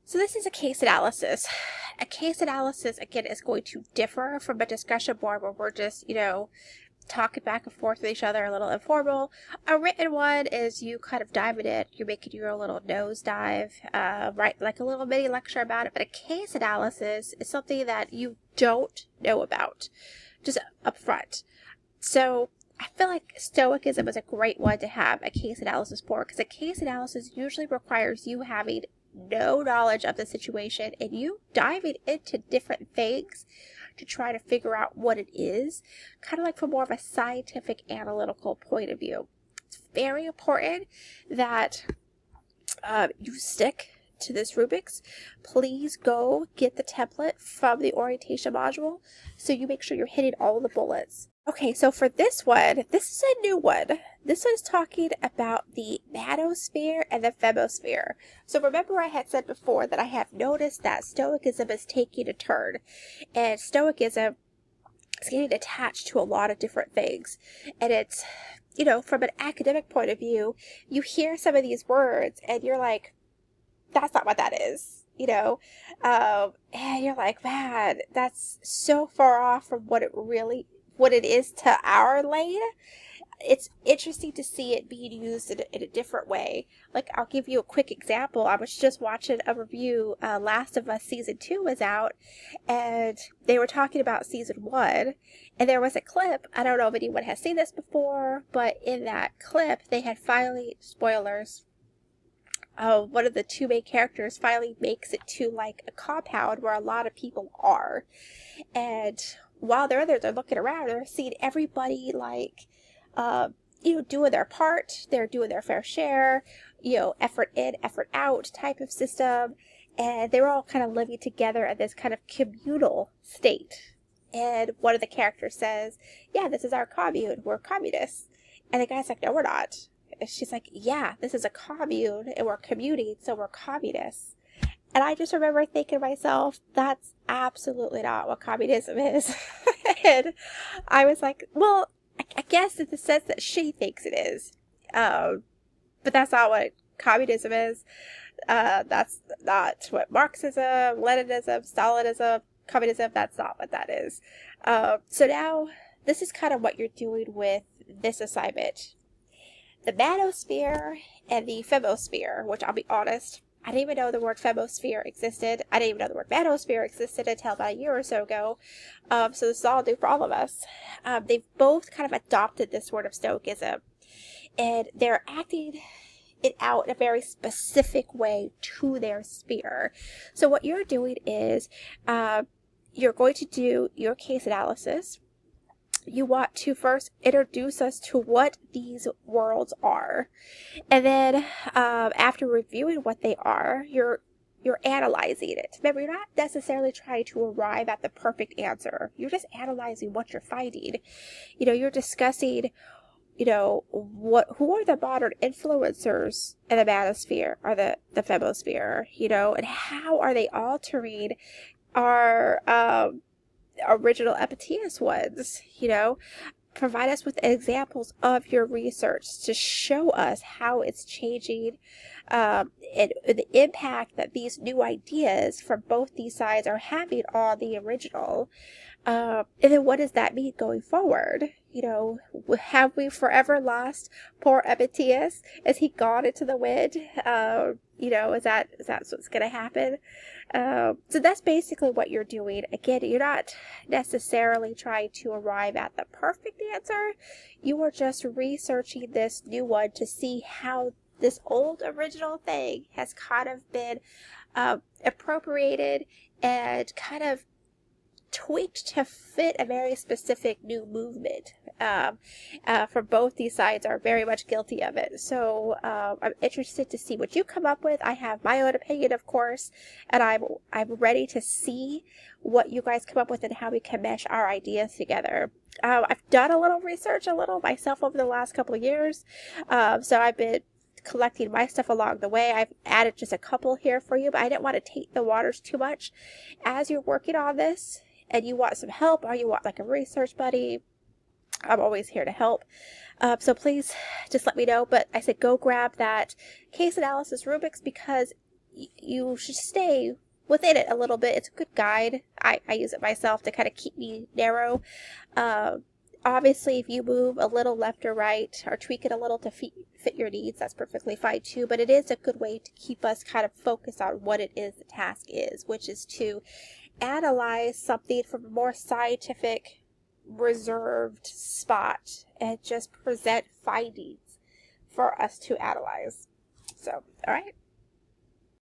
So this is a case analysis. A case analysis, again, is going to differ from a discussion board where we're just, talking back and forth with each other, a little informal. A written one is you kind of diving in, you're making your little nose dive, right, like a little mini lecture about it. But a case analysis is something that you don't know about, just up front. So I feel like Stoicism is a great one to have a case analysis for, because a case analysis usually requires you having no knowledge of the situation and you diving into different things to try to figure out what it is, kind of like from more of a scientific analytical point of view. It's very important that you stick to this rubrics. Please go get the template from the orientation module so you make sure you're hitting all the bullets. Okay, so for this one, this is a new one. This one is talking about the manosphere and the femosphere. So remember I had said before that I have noticed that Stoicism is taking a turn, and Stoicism is getting attached to a lot of different things. And it's, from an academic point of view, you hear some of these words and you're like, that's not what that is. And you're like, man, that's so far off from what it is to our lane. It's interesting to see it being used in a different way. Like, I'll give you a quick example. I was just watching a review, Last of Us Season 2 was out, and they were talking about Season 1, and there was a clip, I don't know if anyone has seen this before, but in that clip, they had finally, spoilers, one of the two main characters finally makes it to, like, a compound where a lot of people are, and while they're there, they're looking around, they're seeing everybody, like, doing their part, they're doing their fair share, effort in, effort out type of system, and they were all kind of living together in this kind of communal state. And one of the characters says, yeah, this is our commune, we're communists. And the guy's like, no, we're not. And she's like, yeah, this is a commune, and we're commuting, so we're communists. And I just remember thinking to myself, that's absolutely not what communism is. And I was like, well, I guess in the sense that she thinks it is. But that's not what communism is. That's not what Marxism, Leninism, Stalinism, communism, that's not what that is. So now, this is kind of what you're doing with this assignment. The manosphere and the femosphere, which I'll be honest, I didn't even know the word femosphere existed. I didn't even know the word manosphere existed until about a year or so ago. So this is all new for all of us. They've both kind of adopted this sort of Stoicism, and they're acting it out in a very specific way to their sphere. So what you're doing is you're going to do your case analysis. You want to first introduce us to what these worlds are. And then after reviewing what they are, you're analyzing it. Remember, you're not necessarily trying to arrive at the perfect answer. You're just analyzing what you're finding. You're discussing, who are the modern influencers in the manosphere or the femosphere, and how are they altering our original Epictetus ones, provide us with examples of your research to show us how it's changing and the impact that these new ideas from both these sides are having on the original. And then what does that mean going forward? Have we forever lost poor Epictetus? Is he gone into the wind? Is that what's going to happen? So that's basically what you're doing. Again, you're not necessarily trying to arrive at the perfect answer. You are just researching this new one to see how this old original thing has kind of been appropriated and kind of tweaked to fit a very specific new movement. From both these sides are very much guilty of it. So I'm interested to see what you come up with. I have my own opinion, of course, and I'm ready to see what you guys come up with and how we can mesh our ideas together. I've done a little research myself over the last couple of years, so I've been collecting my stuff along the way. I've added just a couple here for you, but I didn't want to taint the waters too much. As you're working on this and you want some help, or you want like a research buddy, I'm always here to help. So please just let me know. But I said go grab that case analysis rubrics, because you should stay within it a little bit. It's a good guide. I use it myself to kind of keep me narrow. Obviously, if you move a little left or right or tweak it a little to fit your needs, that's perfectly fine too. But it is a good way to keep us kind of focused on what it is the task is, which is to analyze something from a more scientific, reserved spot and just present findings for us to analyze. So, all right.